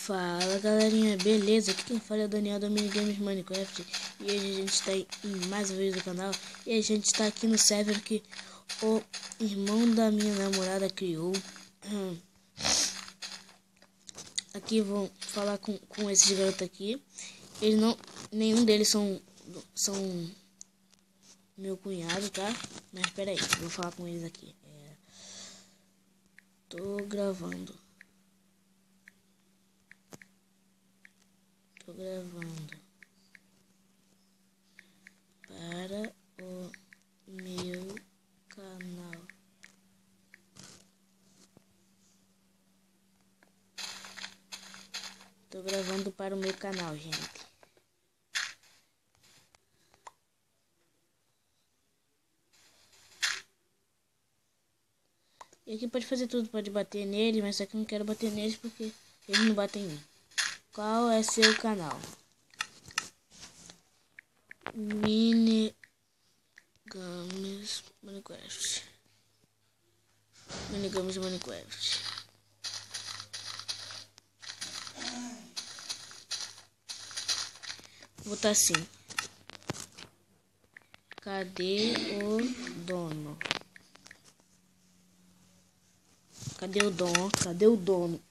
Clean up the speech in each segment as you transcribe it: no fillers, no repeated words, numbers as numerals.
Fala galerinha, beleza? Aqui quem fala é o Daniel da Minigames Minecraft. E hoje a gente está em mais um vídeo do canal. E a gente está aqui no server que o irmão da minha namorada criou. Aqui vou falar com esses garotos aqui. Eles não, nenhum deles são meu cunhado, tá? Mas espera aí, vou falar com eles aqui. Tô gravando para o meu canal. Tô gravando para o meu canal, gente. E aqui pode fazer tudo, pode bater neles, mas só que eu não quero bater neles porque eles não batem em mim. Qual é seu canal? Minigames Minecraft. Minigames Minecraft. Vou botar assim. Cadê o dono? Cadê o dono? Cadê o dono?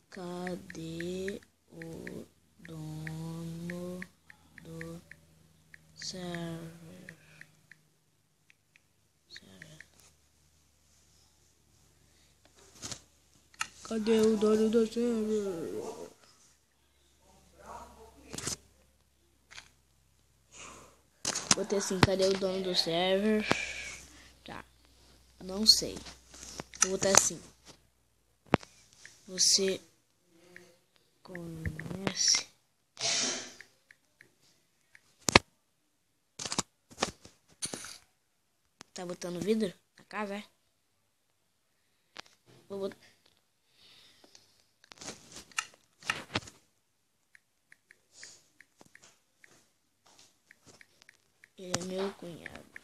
Cadê o dono do server? Cadê o dono do server? Botei assim, cadê o dono do server? Tá, não sei. Vou botar assim. Você conhece tá botando vidro na casa, é? Vou botar. Ele é meu cunhado.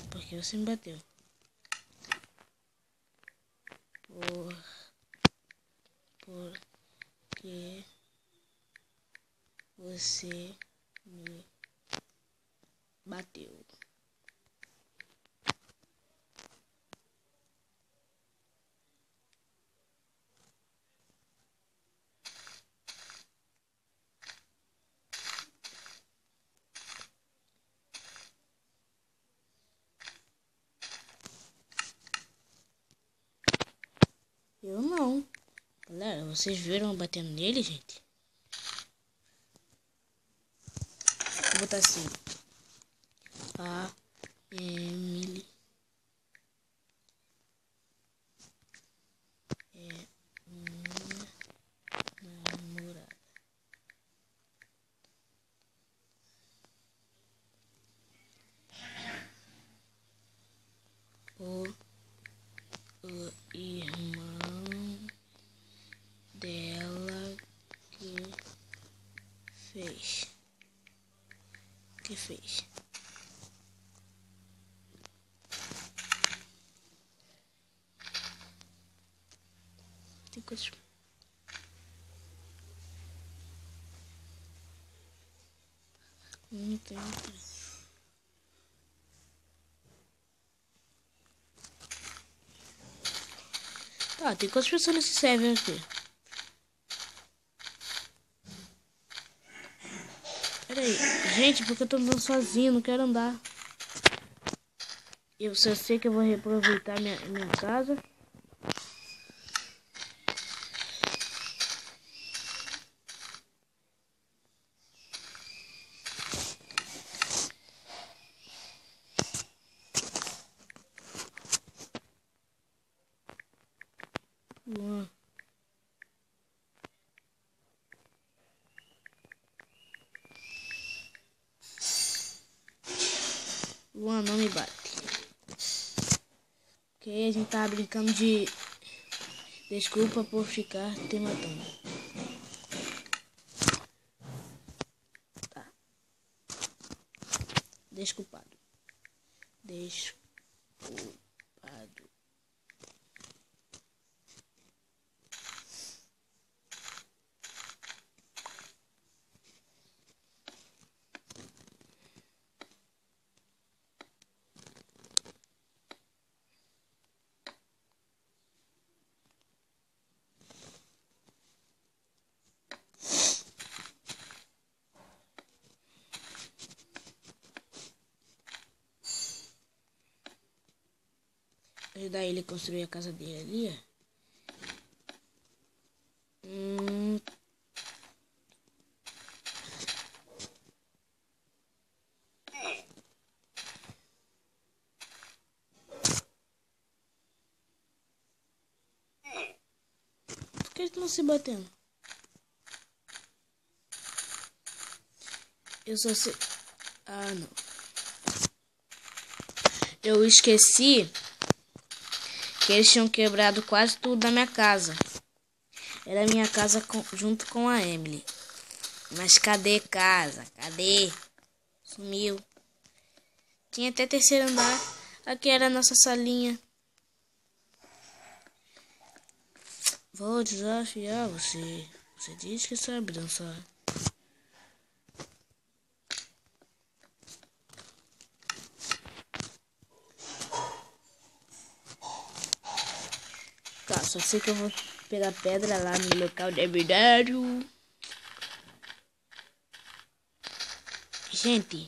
Porque você me bateu. Porque você me bateu. Eu não. Galera, vocês viram eu batendo nele, gente? Vou botar assim. A Emily é minha namorada. O irmão dela que fez. Tem coisas. Não tem. Tá, tem quantas pessoas nesse server aqui? Pera aí. Gente, porque eu tô andando sozinho, não quero andar. Eu só sei que eu vou reaproveitar minha casa. Luan. Luan, não me bate. Ok, a gente tá brincando de... Desculpa por ficar te matando. Tá. Desculpado. Desculpado. Ajudar ele a construir a casa dele ali, ó. Por que eles estão se batendo? Eu só sei... Ah, não. Eu esqueci que eles tinham quebrado quase tudo da minha casa. Era a minha casa junto com a Emily. Mas cadê casa? Cadê? Sumiu. Tinha até terceiro andar. Aqui era a nossa salinha. Vou desafiar você. Você diz que sabe dançar. Tá, só sei que eu vou pegar pedra lá no local de verdade. Gente,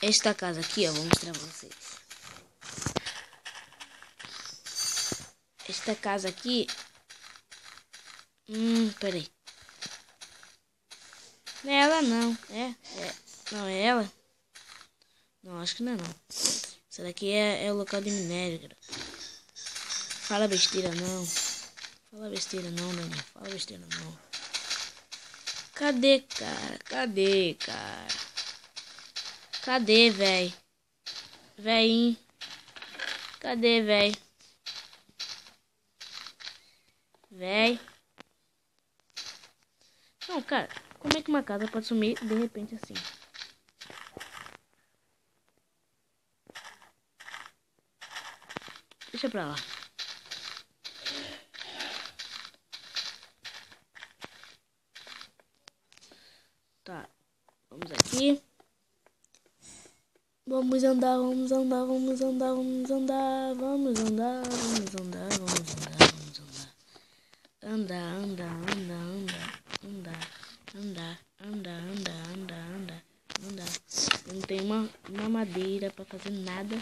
esta casa aqui, ó, vou mostrar pra vocês. Esta casa aqui... peraí. Não é ela, não. Não, é ela? Não, acho que não é, não. Essa daqui é o local de minério, cara. Fala besteira, não. Fala besteira, não, Daniel. Fala besteira, não. Cadê, cara? Cadê, cara? Cadê, véi? Véi. Cadê, véi? Véi. Não, cara. Como é que uma casa pode sumir de repente assim? Deixa pra lá. Tá. Vamos aqui. Vamos andar, vamos andar, vamos andar, vamos andar, vamos andar, vamos andar, vamos andar, vamos andar. Andar, andar, andar, andar, andar, andar, andar, andar, andar, andar. Não tem uma madeira pra fazer nada,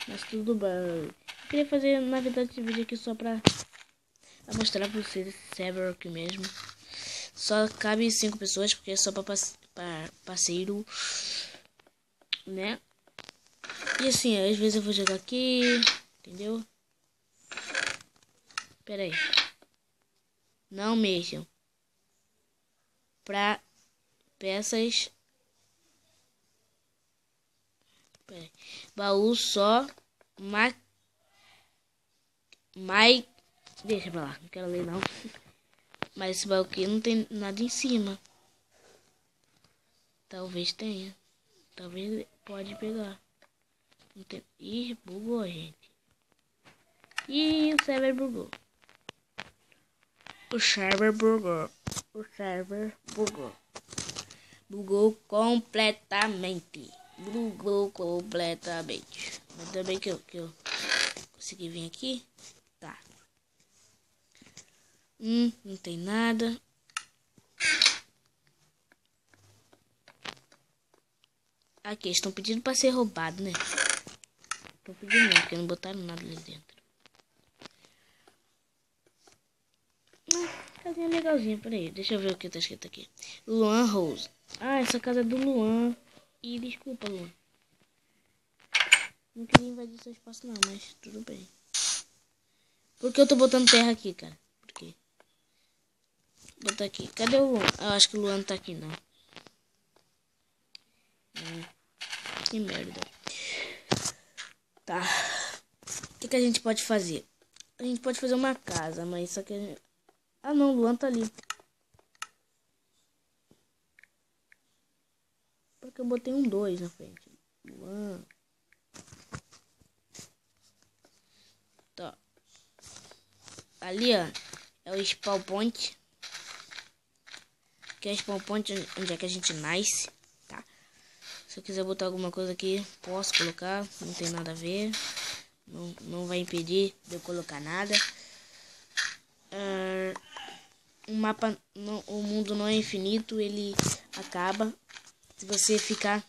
mas tudo bem. Eu queria fazer, na verdade, esse vídeo aqui só pra mostrar pra vocês esse server aqui mesmo. Só cabe 5 pessoas, porque é só pra parceiro, né? E assim, às vezes eu vou jogar aqui, entendeu? Pera aí. Não mexam. Pra peças. Pera aí. Baú só. Deixa pra lá, não quero ler não. Mas esse baú aqui não tem nada em cima. Talvez tenha. Talvez pode pegar. Não tem... Ih, bugou, gente. Ih, o server bugou. O server bugou. O server bugou. Bugou completamente. Bugou completamente. Ainda bem que eu consegui vir aqui. Tá. Não tem nada. Aqui, estão pedindo pra ser roubado, né? Estão pedindo não, porque não botaram nada ali dentro. Casinha legalzinha, peraí. Deixa eu ver o que tá escrito aqui. Luan Rose. Ah, essa casa é do Luan. E desculpa, Luan. Não queria invadir seu espaço não, mas tudo bem. Por que eu tô botando terra aqui, cara? Por quê? Vou botar aqui. Cadê o... Eu acho que o Luan não tá aqui, não. Que merda. Tá. O que a gente pode fazer? A gente pode fazer uma casa, mas só que... Ah, não. O Luan tá ali. Porque eu botei um 2 na frente. Luan. Tá. Ali, ó. É o spawn point. Que é o spawn point onde é que a gente nasce. Tá. Se eu quiser botar alguma coisa aqui, posso colocar. Não tem nada a ver. Não vai impedir de eu colocar nada. O mapa, o mundo não é infinito. Ele acaba. Se você ficar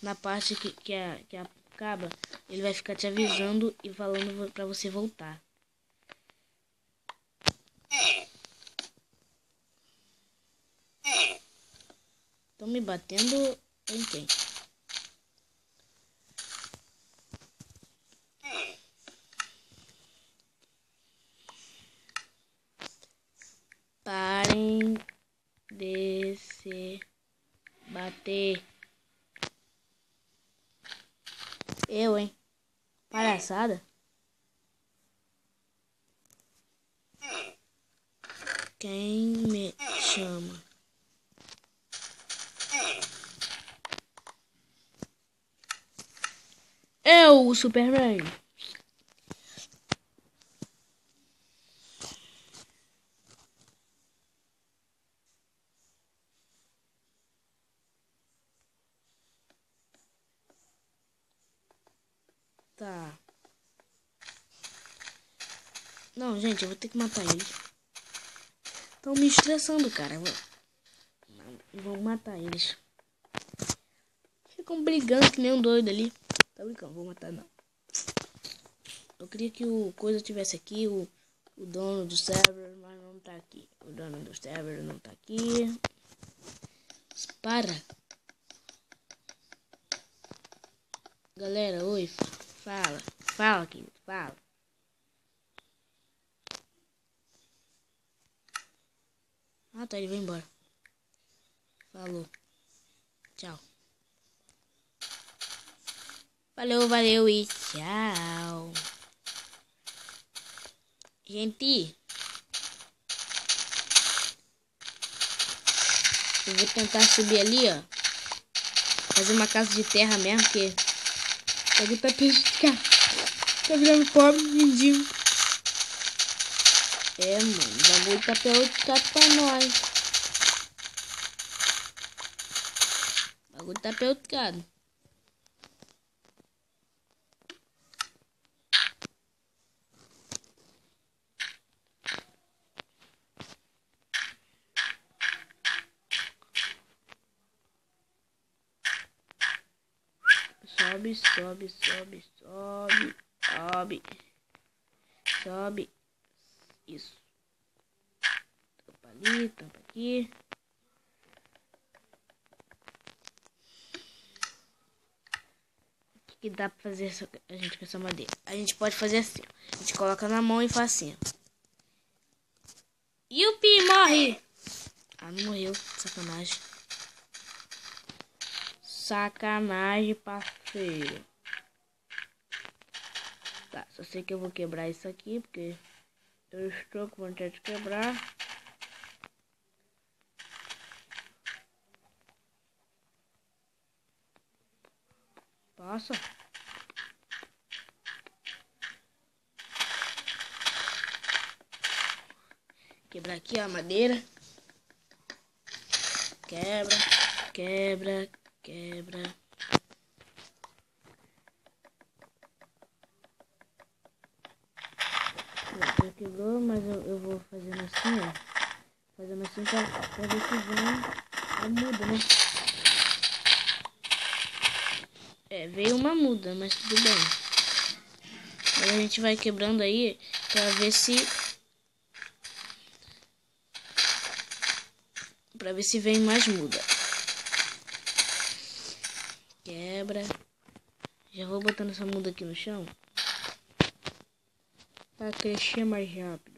na parte que acaba, ele vai ficar te avisando e falando pra você voltar. Estão me batendo em quem? Parem de se bater. Eu, hein? Palhaçada. Quem me chama? Eu, o Superman. Tá. Não, gente, eu vou ter que matar eles. Estão me estressando, cara. Vou matar eles. Ficam brigando que nem um doido ali. Tá brincando, vou matar não. Eu queria que o coisa tivesse aqui, o dono do server, mas não tá aqui. O dono do server não tá aqui. Para. Galera, oi. Fala. Fala, querido. Fala. Ah, tá, ele vai embora. Falou. Tchau. Valeu e tchau. Gente, eu vou tentar subir ali, ó. Fazer uma casa de terra mesmo, porque o bagulho tá prejudicado. Tá virando pobre, mendigo. É, mano, o bagulho tá prejudicado pra nós. O bagulho tá prejudicado. Sobe. Isso. Tampa ali, tampa aqui. O que dá pra fazer a gente com essa madeira? A gente pode fazer assim. A gente coloca na mão e faz assim. Yupi, morre! Ah, não morreu. Sacanagem. Sacanagem, parceiro. Tá, só sei que eu vou quebrar isso aqui, porque eu estou com vontade de quebrar. Passa. Quebrar aqui a madeira. Quebra. Já quebrou, mas eu vou fazendo assim, ó. Fazendo assim pra ver se vem a muda, né? É, veio uma muda, mas tudo bem. Mas a gente vai quebrando aí pra ver se... Pra ver se vem mais muda. Quebra. Já vou botando essa muda aqui no chão. para crescer mais rápido.